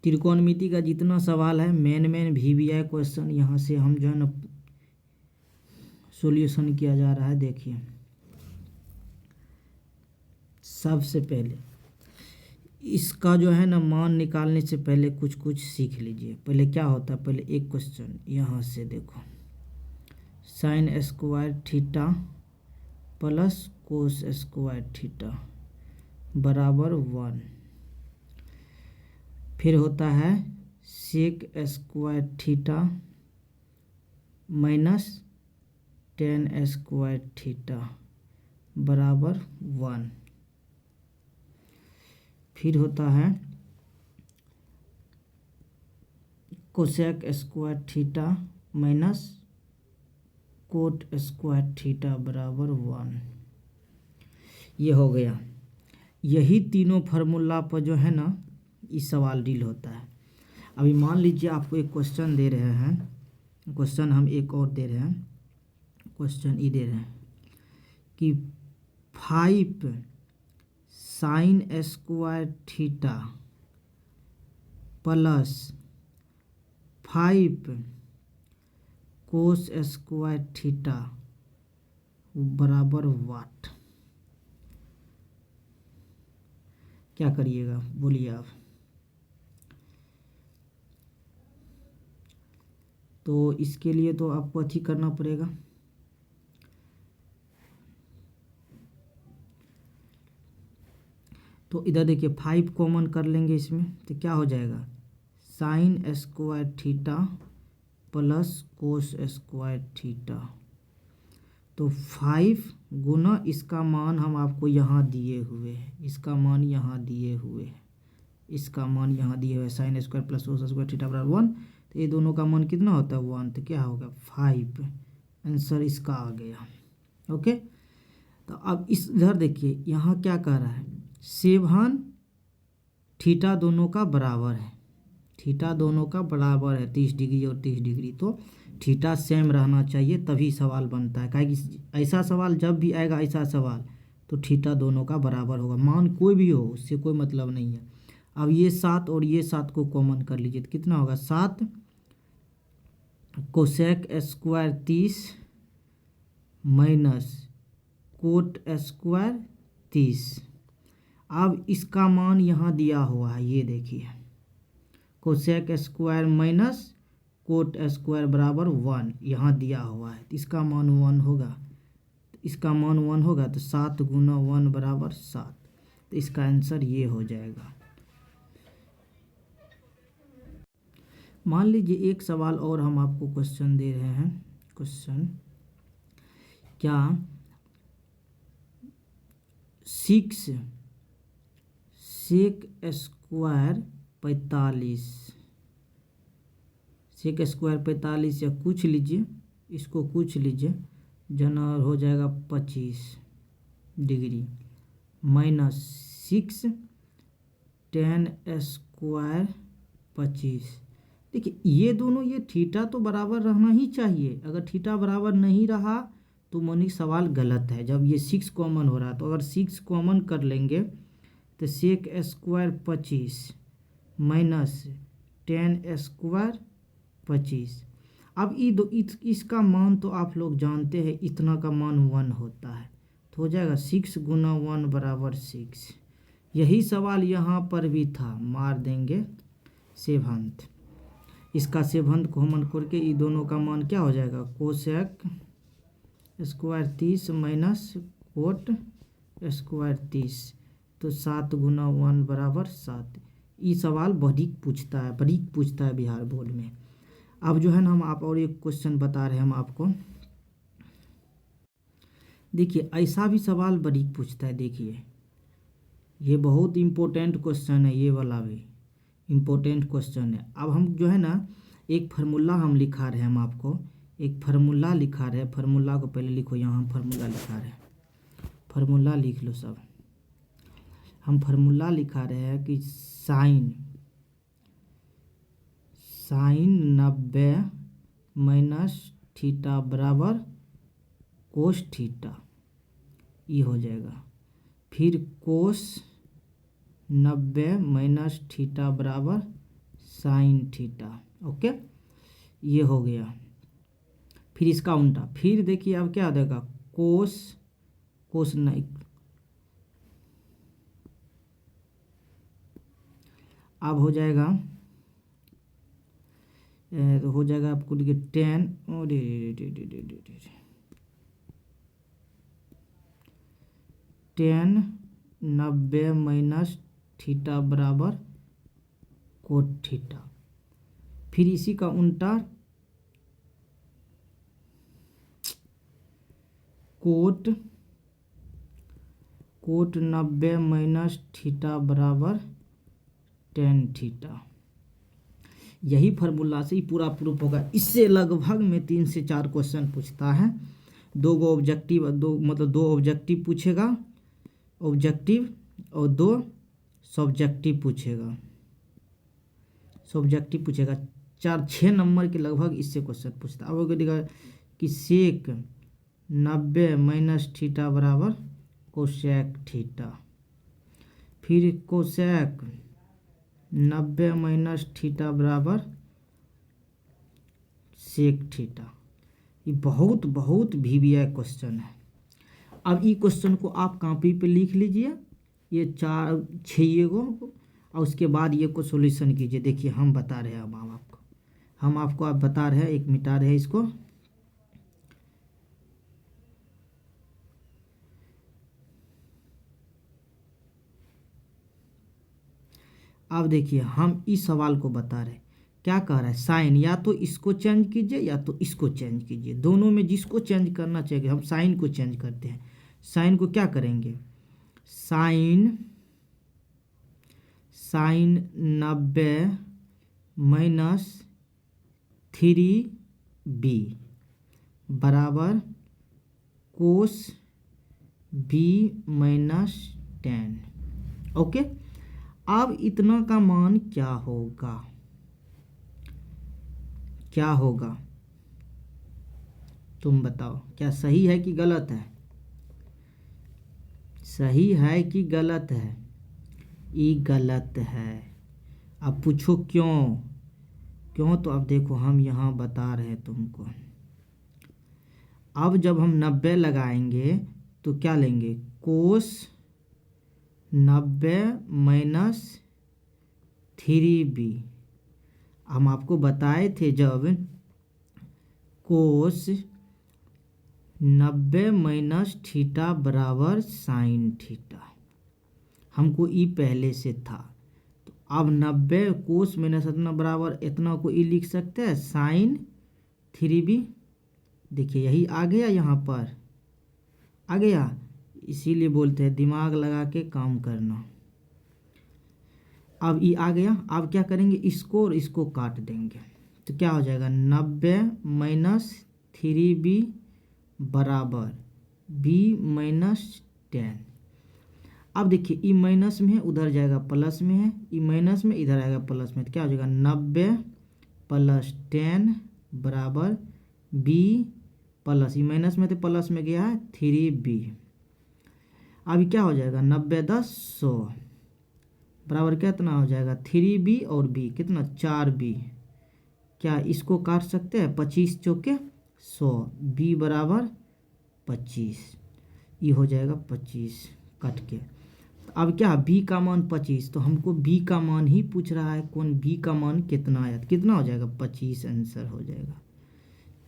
त्रिकोणमिति का जितना सवाल है मेन VBI क्वेश्चन यहाँ से हम जो है ना सॉल्यूशन किया जा रहा है। देखिए सबसे पहले इसका जो है ना मान निकालने से पहले कुछ सीख लीजिए। पहले क्या होता है, पहले एक क्वेश्चन यहाँ से देखो, sine square theta plus cos square theta बराबर 1। फिर होता है sec square theta minus tan square theta बराबर 1। फिर होता है cosec square theta minus cot square theta बराबर 1। ये हो गया। यही तीनों फार्मूला पर जो है ना इस सवाल डील होता है। अभी मान लीजिए आपको एक क्वेश्चन दे रहे हैं, क्वेश्चन हम एक और दे रहे हैं, क्वेश्चन ये दे रहे हैं कि 5 साइन स्क्वायर थीटा प्लस 5 कोस स्क्वायर थीटा बराबर वाट। क्या करिएगा बोलिए आप। तो इसके लिए तो आपको अच्छी करना पड़ेगा। तो इधर देखिए 5 कॉमन कर लेंगे इसमें, तो क्या हो जाएगा, sign square theta plus cos square theta. तो 5 गुना इसका मान हम आपको यहाँ दिए हुए हैं, इसका मान यहाँ दिए हुए हैं, इसका मान यहाँ दिए हुए, sine square plus cos square theta बराबर 1। तो ये दोनों का मान कितना होता है 1, तो क्या होगा 5। आंसर इसका आ गया। ओके, तो अब इस इधर देखिए यहाँ क्या कह रहा है, सेवन थीटा दोनों का बराबर है, थीटा दोनों का बराबर है 30 डिग्री और 30 डिग्री। तो थीटा सेम रहना चाहिए तभी सवाल बनता है। कि ऐसा सवाल जब भी आएगा ऐसा सवाल तो थीटा दोनों का बराबर होगा, मान कोई भी हो उससे कोई मतलब नहीं है। अब ये 7 और ये 7 को कॉमन कर लीजिए तो कितना होगा 7 cosec square 30 minus cot square 30। अब इसका मान यहाँ दिया हुआ है, ये देखिए cosec square minus cot square बराबर 1 यहाँ दिया हुआ है, तो इसका मान 1 होगा, इसका मान 1 होगा तो 7 गुना 1 बराबर 7। तो इसका आंसर ये हो जाएगा। मान लीजिए एक सवाल और हम आपको क्वेश्चन दे रहे हैं। क्वेश्चन क्या 6 सेक स्क्वायर 45, सेक स्क्वायर 45 या कुछ लीजिए, इसको कुछ लीजिए, जना हो जाएगा 25 डिग्री माइनस 6 टेन स्क्वायर 25। देखिए ये दोनों, ये थीटा तो बराबर रहना ही चाहिए। अगर थीटा बराबर नहीं रहा तो मानिए सवाल गलत है। जब ये 6 कॉमन हो रहा है तो अगर 6 कॉमन कर लेंगे तो sec square 25 minus tan square 25। अब इसका मान तो आप लोग जानते हैं, इतना का मान 1 होता है, तो हो जाएगा 6 गुना 1 बराबर 6। यही सवाल यहाँ पर भी था, मार देंगे सेवंत, इसका सेवंत कॉमन करके ये दोनों का मान क्या हो जाएगा, cosec square 30 minus cot square 30। तो 7 गुना 1 बराबर 7। ये सवाल बरीक पूछता है बिहार बोर्ड में। अब जो है ना हम आप और एक क्वेश्चन बता रहे हैं हम आपको। देखिए ऐसा भी सवाल बरीक पूछता है। देखिए ये बहुत इम्पोर्टेंट क्वेश्चन है, ये वाला भी इम्पोर्टेंट क्वेश्चन है। अब हम जो है ना एक फार्मूला हम लिखा रहे हैं, हम आपको एक फार्मूला लिखा रहे हैं। फार्मूला को पहले लिखो, यहाँ हम फार्मूला लिखा रहे हैं, फार्मूला लिख लो सब। हम फार्मूला लिखा रहे हैं कि साइन 90 माइनस थीटा बराबर कोस थीटा, ये हो जाएगा। फिर कोस 90 माइनस थीटा बराबर साइन थीटा। ओके, ये हो गया। फिर इसका उल्टा, फिर देखिए अब क्या देगा, कोस, कोस नहीं, अब हो जाएगा तो हो जाएगा आपको देखिए 10, टेन 90 माइनस थीटा बराबर कोट थीटा। फिर इसी का उल्टा, कोट 90 माइनस थीटा बराबर टेन थीटा। यही फार्मूला से ही पूरा प्रूफ होगा। इससे लगभग में 3 से 4 क्वेश्चन पूछता है। दो ऑब्जेक्टिव, दो ऑब्जेक्टिव पूछेगा, ऑब्जेक्टिव, और 2 सब्जेक्टिव पूछेगा, सब्जेक्टिव पूछेगा। 4-6 नंबर के लगभग इससे क्वेश्चन पूछता है। अब अगर देखा कि सेक 90 माइनस थीटा बराबर कोसेक थीटा, फिर कोसेक 90 माइनस थीटा बराबर सेक थीटा। ये बहुत बहुत VBI क्वेश्चन है। अब ये क्वेश्चन को आप कॉपी पे लिख लीजिए, ये 4-6 गो, और उसके बाद ये को सॉल्यूशन कीजिए। देखिए हम बता रहे हैं, अब हम आपको अब बता रहे हैं, एक मिटा रहे हैं इसको। अब देखिए हम इस सवाल को बता रहे हैं, क्या कह रहा है, साइन या तो इसको चेंज कीजिए या तो इसको चेंज कीजिए। दोनों में जिसको चेंज करना चाहिए, हम साइन को चेंज करते हैं। साइन को क्या करेंगे, साइन 90 माइनस 3b बराबर कोस b माइनस 10। ओके, अब इतना का मान क्या होगा, क्या होगा, तुम बताओ, क्या सही है कि गलत है, सही है कि गलत है? ये गलत है। अब पूछो क्यों, क्यों? तो अब देखो हम यहाँ बता रहे हैं तुमको। अब जब हम 90 लगाएंगे तो क्या लेंगे, कोस 90 माइनस 3b। हम आपको बताए थे जब कोस 90 माइनस थीटा बराबर साइन थीटा, हमको ई पहले से था। तो अब 90 कोस माइनस इतना बराबर इतना को ई लिख सकते हैं साइन 3b। देखिए यही आ गया, यहाँ पर आ गया। इसीलिए बोलते हैं दिमाग लगा के काम करना। अब ये आ गया। अब क्या करेंगे, इसको और इसको काट देंगे तो क्या हो जाएगा, 90 माइनस 3b बराबर b माइनस 10। अब देखिए ई माइनस में है, उधर जाएगा प्लस में है, ई माइनस में इधर आएगा प्लस में, तो क्या हो जाएगा 90 प्लस 10 बराबर b प्लस, ई माइनस में तो प्लस में गया है 3b। अभी क्या हो जाएगा, 90 10 100 बराबर कितना हो जाएगा 3b और b कितना 4b। क्या इसको काट सकते हैं, 25 चौके 100, b बराबर 25, ये हो जाएगा 25 कट के। अब क्या b का मान 25, तो हमको b का मान ही पूछ रहा है, कौन b का मान कितना आया, कितना हो जाएगा 25 आंसर हो जाएगा।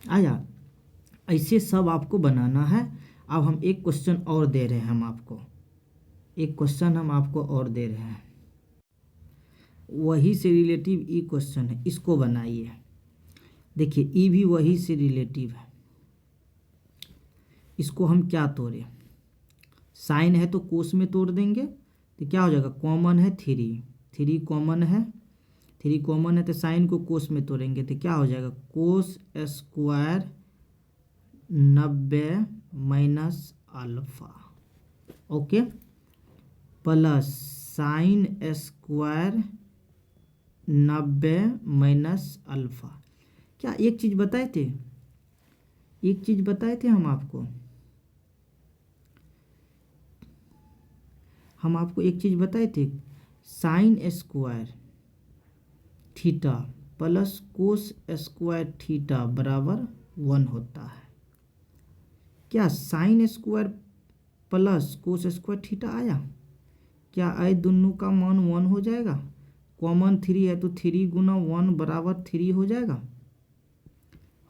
आया, ऐसे सब आपको बनाना है। अब हम एक क्वेश्चन और दे रहे हैं, हम आपको एक क्वेश्चन हम आपको और दे रहे हैं, वही से रिलेटिव ई क्वेश्चन है, इसको बनाइए। देखिए ई भी वही से रिलेटिव है, इसको हम क्या तोड़े, साइन है तो कोस में तोड़ देंगे तो क्या हो जाएगा, कॉमन है 3 कॉमन है, 3 कॉमन है तो साइन को कोस में तोड़ेंगे तो क्या हो जाएगा, cos square 90 minus alpha, okay, plus sine square 90 minus alpha. क्या एक चीज़ बताए थे, एक चीज़ बताए थे हम आपको एक चीज़ बताए थे, sign square theta plus cos square theta बराबर 1 होता है। क्या sine square plus cos square theta आया? क्या आई दोनों का मान 1 हो जाएगा? कॉमन 3 है तो 3 गुना 1 बराबर 3 हो जाएगा,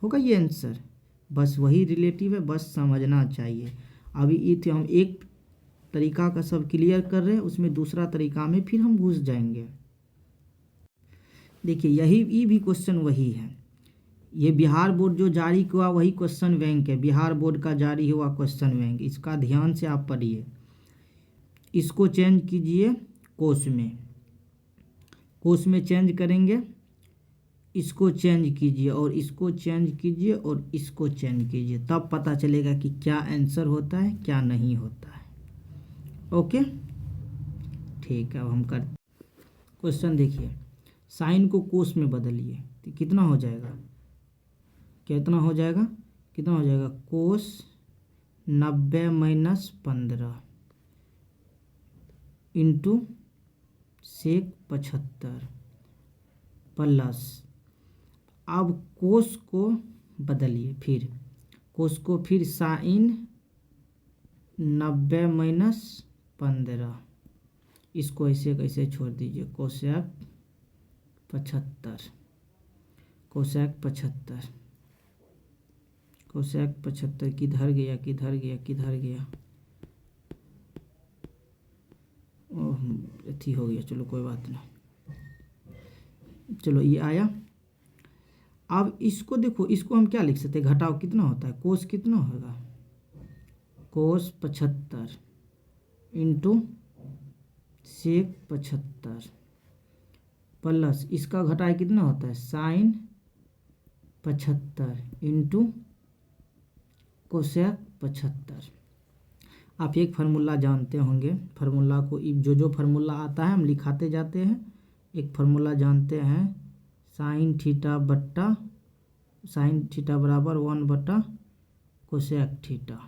होगा ये आंसर। बस वही रिलेटिव है, बस समझना चाहिए। अभी ये थे हम एक तरीका का सब क्लियर कर रहे हैं, उसमें दूसरा तरीका में फिर हम घुस जाएंगे। देखिए ये भी क्वेश्चन वही है, ये बिहार बोर्ड जो जारी हुआ वही क्वेश्चन बैंक है, बिहार बोर्ड का जारी हुआ क्वेश्चन बैंक, इसका ध्यान से आप पढ़िए। इसको चेंज कीजिए कोस में, कोस में चेंज करेंगे, इसको चेंज कीजिए और इसको चेंज कीजिए और इसको चेंज कीजिए, तब पता चलेगा कि क्या आंसर होता है क्या नहीं होता है। ओके ठीक है, अब हम कर क्वेश्चन देखिए। साइन को कोस में बदलिए तो कितना हो जाएगा, कितना हो जाएगा, कितना हो जाएगा, कोस 90 माइनस 15 इंटू सेक 75 प्लस, अब कोस को बदलिए, फिर कोस को फिर साइन 90 माइनस 15, इसको ऐसे कैसे छोड़ दीजिए, कोसेक 75, कोसेक 75, कोसेक 75 किधर गया किधर गया किधर गया, ओह अथी हो गया, चलो कोई बात नहीं, चलो ये आया। अब इसको देखो, इसको हम क्या लिख सकते हैं, घटाओ कितना होता है, कोस कितना होगा, कोस 75 इंटू सेक 75 प्लस इसका घटाए कितना होता है, साइन 75 इंटू कोसेक 75। आप एक फार्मूला जानते होंगे, फार्मूला को जो फार्मूला आता है हम लिखाते जाते हैं। एक फार्मूला जानते हैं, साइन थीटा बट्टा साइन थीटा बराबर 1 बट्टा कोसेक थीटा,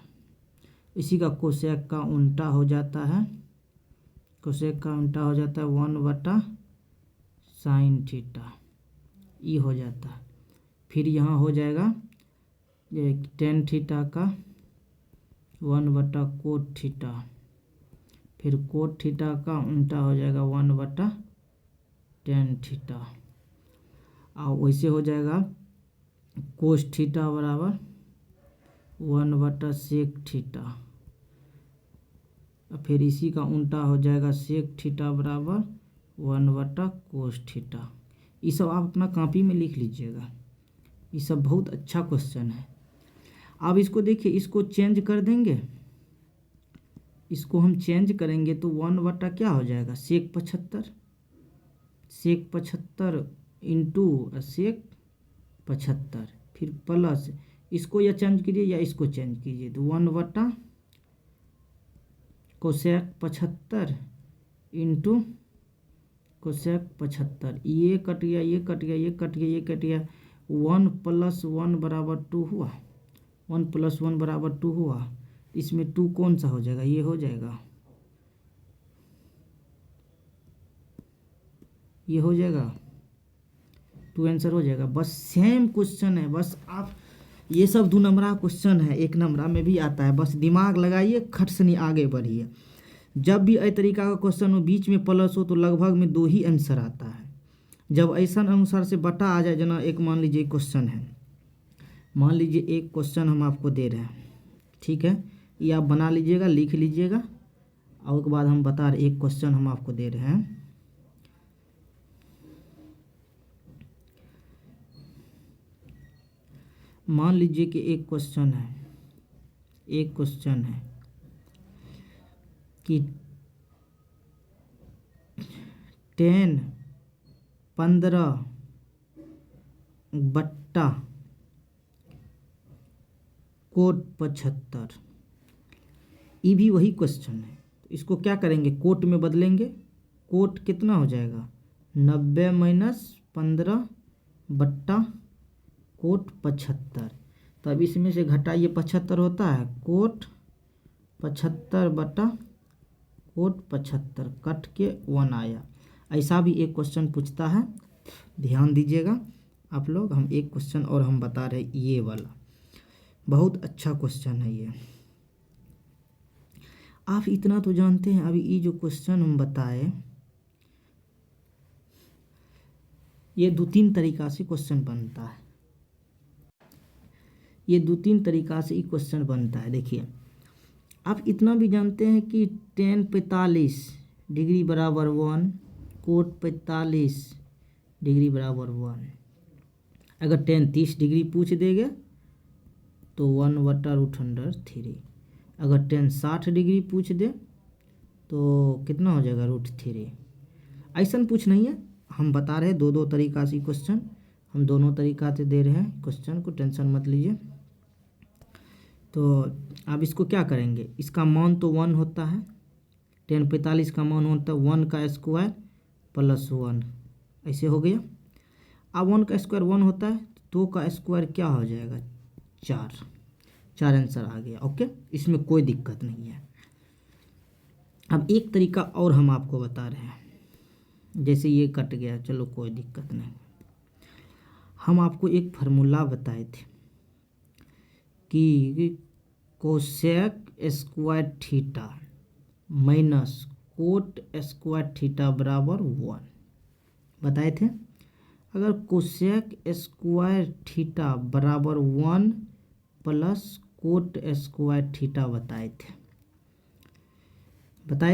इसी का कोसेक का उल्टा हो जाता है, कोसेक का उल्टा हो जाता है 1 बट्टा साइन थीटा, ये हो जाता है। फिर यहाँ हो जाएगा टेन थीटा का 1 बट्टा कोट थीटा, फिर कोट थीटा का उल्टा हो जाएगा 1 बट्टा टेन थीटा, और वैसे हो जाएगा कोस थीटा बराबर 1 बट्टा सेक थीटा, फिर इसी का उल्टा हो जाएगा सेक थीटा बराबर 1 बट्टा कोस थीटा। ये सब आप अपना कॉपी में लिख लीजिएगा, ये सब बहुत अच्छा क्वेश्चन है। अब इसको देखिए, इसको चेंज कर देंगे, इसको हम चेंज करेंगे तो 1 बट्टा क्या हो जाएगा, सेक 75, सेक 75 इंटू सेक 75, फिर प्लस इसको या चेंज कीजिए या इसको चेंज कीजिए, तो 1 बट्टा कोसेक 75 इंटू कोसेक 75, ये कट गया ये कट गया ये कट गया ये कट गया, 1 प्लस 1 बराबर 2 हुआ, 1 प्लस 1 बराबर 2 हुआ, इसमें 2 कौन सा हो जाएगा, ये हो जाएगा, ये हो जाएगा, 2 आंसर हो जाएगा। बस सेम क्वेश्चन है, बस आप ये सब 2 नंबरा क्वेश्चन है, 1 नंबरा में भी आता है, बस दिमाग लगाइए, खट से नहीं आगे बढ़िए। जब भी ऐ तरीका का क्वेश्चन हो बीच में प्लस हो तो लगभग में 2 ही आंसर आता है। जब ऐसा अनुसार से बटा आ जाए, जना एक मान लीजिए क्वेश्चन है, मान लीजिए एक क्वेश्चन हम आपको दे रहे हैं, ठीक है, ये आप बना लीजिएगा, लिख लीजिएगा, और उसके बाद हम बता रहे एक क्वेश्चन हम आपको दे रहे हैं। मान लीजिए कि एक क्वेश्चन है, एक क्वेश्चन है कि 10 15 बट्टा कोट 75, ये भी वही क्वेश्चन है। तो इसको क्या करेंगे, कोट में बदलेंगे, कोट कितना हो जाएगा, 90 माइनस 15 बट्टा कोट 75, तब इसमें से घटाइए 75 होता है, कोट 75 बटा कोट 75 कट के 1 आया। ऐसा भी एक क्वेश्चन पूछता है, ध्यान दीजिएगा आप लोग। हम एक क्वेश्चन और हम बता रहे ये वाला, बहुत अच्छा क्वेश्चन है ये। आप इतना तो जानते हैं, अभी ये जो क्वेश्चन हम बताए ये 2-3 तरीका से क्वेश्चन बनता है। ये 2-3 तरीका से ये क्वेश्चन बनता है। देखिए आप इतना भी जानते हैं कि tan 45 डिग्री बराबर 1, cot 45 डिग्री बराबर 1। अगर tan 30 डिग्री पूछ देंगे तो 1/√3। अगर tan 60 डिग्री पूछ दे तो कितना हो जाएगा √3। ऐसा कुछ नहीं है, हम बता रहे हैं 2-2 तरीका से क्वेश्चन, हम दोनों तरीका से दे रहे हैं क्वेश्चन को, टेंशन मत लीजिए। तो अब इसको क्या करेंगे, इसका मान तो 1 होता है, tan 45 का मान होता है 1 का स्क्वायर प्लस 1, ऐसे हो गया। अब 1 का स्क्वायर 1 होता है, 2 का स्क्वायर क्या हो जाएगा 4 आंसर आ गया। ओके, इसमें कोई दिक्कत नहीं है। अब एक तरीका और हम आपको बता रहे हैं, जैसे ये कट गया, चलो कोई दिक्कत नहीं। हम आपको एक फार्मूला बताए थे कि cosec square theta minus cot square theta बराबर 1 बताए थे। अगर कोसेक स्क्वायर थीटा बराबर 1 प्लस कोट स्क्वायर थीटा बताए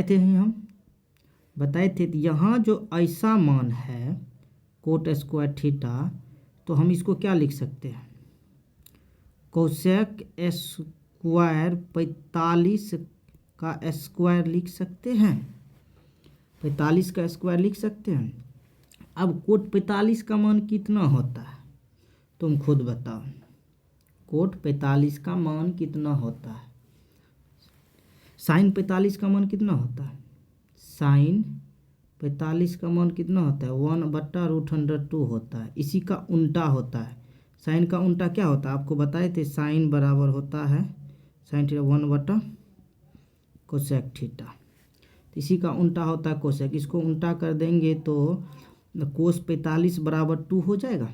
थे हम बताए थे। यहाँ जो ऐसा मान है कोट स्क्वायर थीटा, तो हम इसको क्या लिख सकते हैं, कोसेक स्क्वायर 45 का स्क्वायर लिख सकते हैं, 45 का स्क्वायर लिख सकते हैं। अब कोट 45 का मान कितना होता है तुम खुद बताओ, कोट 45 का मान कितना होता है, साइन 45 का मान कितना होता है, साइन 45 का मान कितना होता है 1/√2 होता है। इसी का उल्टा होता है, साइन का उल्टा क्या होता है आपको बताए थे, साइन बराबर होता है साइन थीटा 1/कोसेक थीटा। इसी का उल्टा होता है कोसेक, इसको उल्टा कर देंगे तो कोस 45 बराबर 2 हो जाएगा।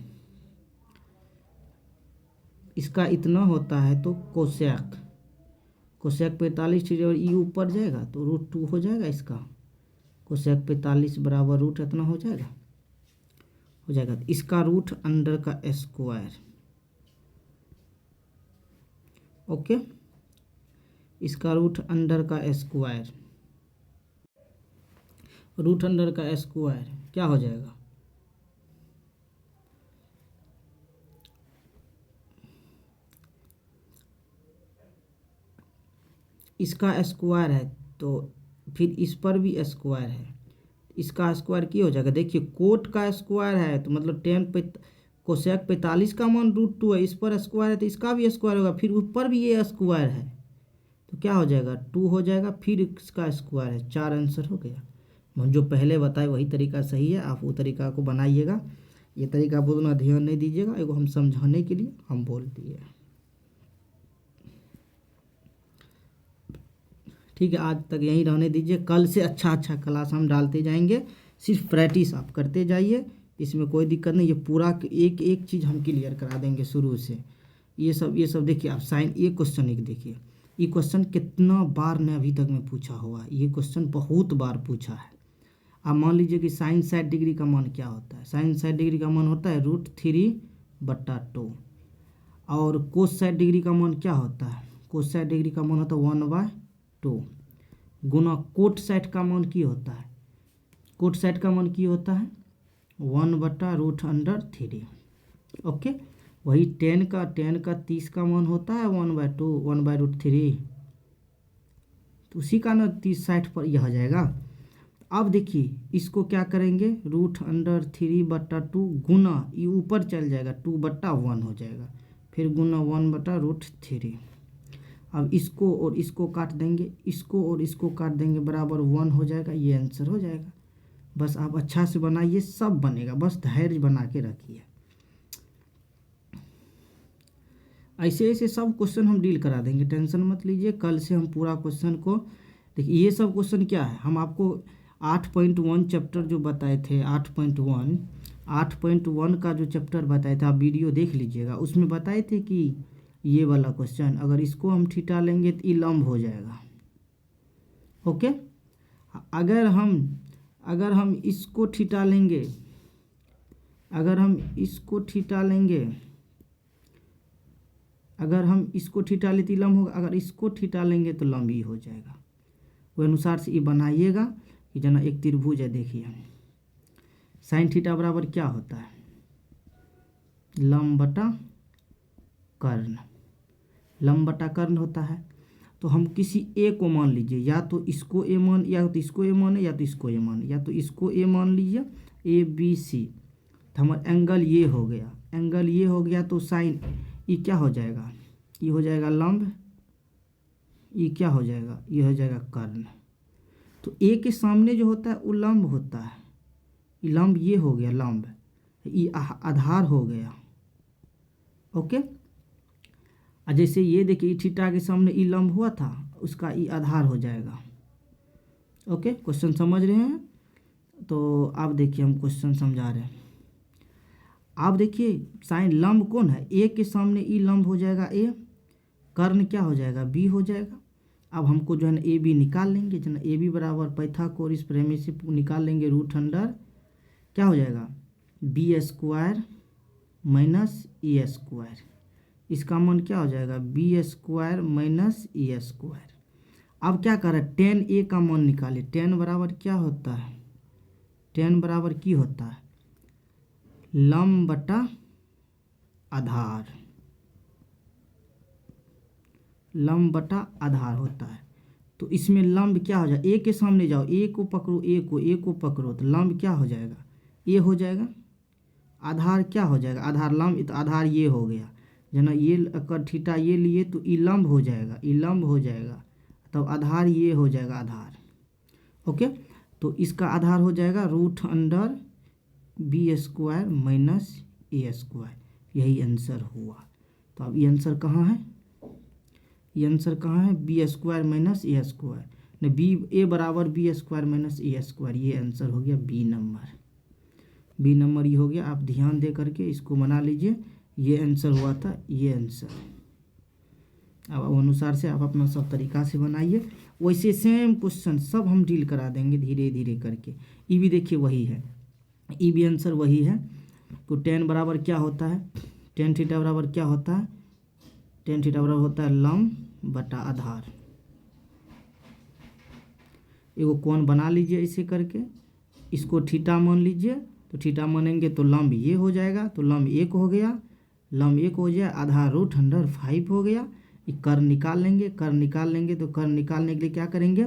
इसका इतना होता है तो कोसेक 45 थीटा और ई ऊपर जाएगा तो √2 हो जाएगा। इसका कोसेक 45 बराबर रूट इतना हो जाएगा। इसका रूट अंडर का स्क्वायर, ओके, इसका रूट अंडर का स्क्वायर, रूट अंडर का स्क्वायर क्या हो जाएगा, इसका स्क्वायर है तो फिर इस पर भी स्क्वायर है, इसका स्क्वायर क्या हो जाएगा। देखिए कोट का स्क्वायर है तो मतलब कोसेक 45 का मान √2 है, इस पर स्क्वायर है तो इसका भी स्क्वायर होगा, फिर ऊपर भी ये स्क्वायर है तो क्या हो जाएगा 2 हो जाएगा, फिर इसका स्क्वायर है, 4 आंसर हो गया। हम जो पहले बताए वही तरीका सही है, आप वो तरीका को बनाइएगा। ये तरीका आप उतना ध्यान नहीं दीजिएगा, एगो हम समझाने के लिए हम बोल दिए। ठीक है, आज तक यहीं रहने दीजिए, कल से अच्छा क्लास हम डालते जाएंगे, सिर्फ प्रैक्टिस आप करते जाइए, इसमें कोई दिक्कत नहीं। ये पूरा एक चीज़ हम क्लियर करा देंगे शुरू से। ये सब देखिए आप, साइन ये क्वेश्चन एक देखिए, ये क्वेश्चन कितना बार ने अभी तक में पूछा हुआ, ये क्वेश्चन बहुत बार पूछा है। आप मान लीजिए कि साइन 60 डिग्री का मान क्या होता है, साइन 60 डिग्री का मान होता है √3/2, और कोस 60 डिग्री का मान क्या होता है, कोस 60 डिग्री का मान होता है 1/2 गुना कोट 60 का मान क्या होता है, कोट 60 का मान क्या होता है 1/√3। ओके, वही tan का 30 का मान होता है 1/2 1/√3, तो उसी का ना 30-60 पर यह आ जाएगा। अब देखिए इसको क्या करेंगे, √3/2 गुना ये ऊपर चल जाएगा 2/1 हो जाएगा, फिर गुना 1/√3। अब इसको और इसको काट देंगे, इसको और इसको काट देंगे, बराबर 1 हो जाएगा, ये आंसर हो जाएगा। बस आप अच्छा से बनाइए, सब बनेगा, बस धैर्य बना के रखिए। ऐसे सब क्वेश्चन हम डील करा देंगे, टेंशन मत लीजिए। कल से हम पूरा क्वेश्चन को देखिए, ये सब क्वेश्चन क्या है, हम आपको 8.1 चैप्टर जो बताए थे 8.1, 8.1 का जो चैप्टर बताए थे, आप वीडियो देख लीजिएगा, उसमें बताए थे कि ये वाला क्वेश्चन अगर इसको हम थीटा लेंगे तो ये लंब हो जाएगा। ओके, अगर हम इसको थीटा लेंगे, अगर हम इसको थीटा लेंगे, अगर हम इसको थीटा लेते ही लंब होगा, अगर इसको थीटा लेंगे तो लंब ही हो जाएगा। वो अनुसार से ये बनाइएगा कि जना एक त्रिभुज है, देखिए साइन थीटा बराबर क्या होता है, लंब बटा कर्ण, लंब बटा कर्ण होता है। तो हम किसी ए को मान लीजिए, या तो इसको ए मान, या तो इसको ए मान, या तो इसको ए मान, या तो इसको ए मान लीजिए, ए बी सी। तो हमारा एंगल ये हो गया, एंगल ये हो गया, तो साइन ये क्या हो जाएगा, ये हो जाएगा लंब, ये क्या हो जाएगा, ये हो जाएगा कर्ण। तो ए के सामने जो होता है वो लंब होता है, ये लंब ये हो गया लंब, ये आधार हो गया। ओके, और जैसे ये देखिए थीटा के सामने ई लंब हुआ था, उसका ई आधार हो जाएगा। ओके, क्वेश्चन समझ रहे हैं? तो आप देखिए हम क्वेश्चन समझा रहे हैं। आप देखिए साइन लंब कौन है, ए के सामने ई लंब हो जाएगा ए, कर्ण क्या हो जाएगा, बी हो जाएगा। अब हमको जो है ना ए बी निकाल लेंगे, जो ना ए बी बराबर पाइथागोरस प्रमेय से निकाल लेंगे, रूट अंडर क्या हो जाएगा, B square minus E square, इसका मान क्या हो जाएगा, B square minus E square. अब क्या कर रहे हैं, टेन ए का मान निकाले, टेन बराबर क्या होता है, टेन बराबर की होता है, लंब बटा आधार, लंब बटा आधार होता है। तो इसमें लंब क्या हो जाए, ए के सामने जाओ, ए को पकड़ो, ए को पकड़ो, तो लंब क्या हो जाएगा, ए हो जाएगा। आधार क्या हो जाएगा, आधार लंब, तो आधार ये हो गया, जना ये अगर थीटा ये लिए तो ई लंब हो जाएगा, ई लंब हो जाएगा, तब तो आधार ये हो जाएगा आधार। ओके, तो इसका आधार हो जाएगा root under B square minus A square, यही आंसर हुआ। तो अब ये आंसर कहाँ है, ये आंसर कहाँ है, B square minus A square, न बी ए बराबर B square minus A square, ये आंसर हो गया बी नंबर, बी नंबर ये हो गया। आप ध्यान दे करके इसको बना लीजिए, ये आंसर हुआ था, ये आंसर। अब अनुसार से आप अपना सब तरीका से बनाइए, वैसे सेम क्वेश्चन सब हम डील करा देंगे धीरे धीरे करके। ई भी देखिए वही है, ई भी आंसर वही है। तो टेन बराबर क्या होता है, टेन थीटा बराबर क्या होता है, टेन थीटा बराबर होता है लंब बटा आधार। एगो कोण बना लीजिए ऐसे करके, इसको थीटा मान लीजिए, तो थीटा मानेंगे तो लंब ये हो जाएगा, तो लंब एक हो गया, लंब एक हो जाए, आधार रूट अंडर 5 हो गया। ये कर्ण निकाल लेंगे, कर्ण निकाल लेंगे, तो कर्ण निकालने के लिए क्या करेंगे,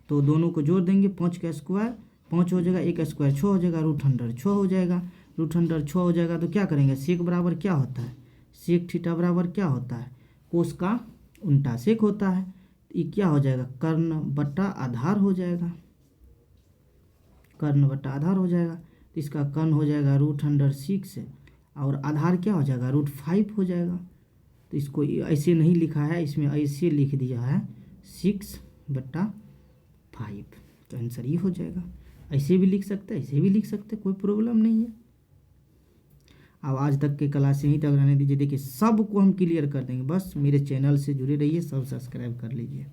तो दोनों को जोड़ देंगे, 5 का स्क्वायर 5 हो जाएगा, एक स्क्वायर 6 हो जाएगा, रूट अंडर 6 हो जाएगा, रूट अंडर 6 हो जाएगा। तो क्या करेंगे, सेक बराबर क्या होता है, सेक थीटा बराबर क्या होता है, कोस का उल्टा सेक होता है। ये क्या हो जाएगा, कर्ण बटा आधार हो जाएगा, कर्ण बटा आधार हो जाएगा। तो इसका कर्ण हो जाएगा रूट अंडर 6 और आधार क्या हो जाएगा, रूट 5 हो जाएगा। तो इसको ऐसे नहीं लिखा है, इसमें ऐसे लिख दिया है 6/5, तो आंसर ये हो जाएगा। ऐसे भी लिख सकते हैं, ऐसे भी लिख सकते हैं, कोई प्रॉब्लम नहीं है। अब आज तक के क्लास यहीं तक रहने दीजिए, देखिए सब को हम क्लियर कर देंगे, बस मेरे चैनल से जुड़े रहिए, सब सब्सक्राइब कर लीजिए।